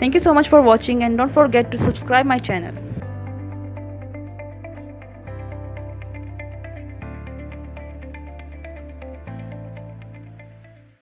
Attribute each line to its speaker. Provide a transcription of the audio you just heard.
Speaker 1: Thank you so much for watching and don't forget to subscribe my channel.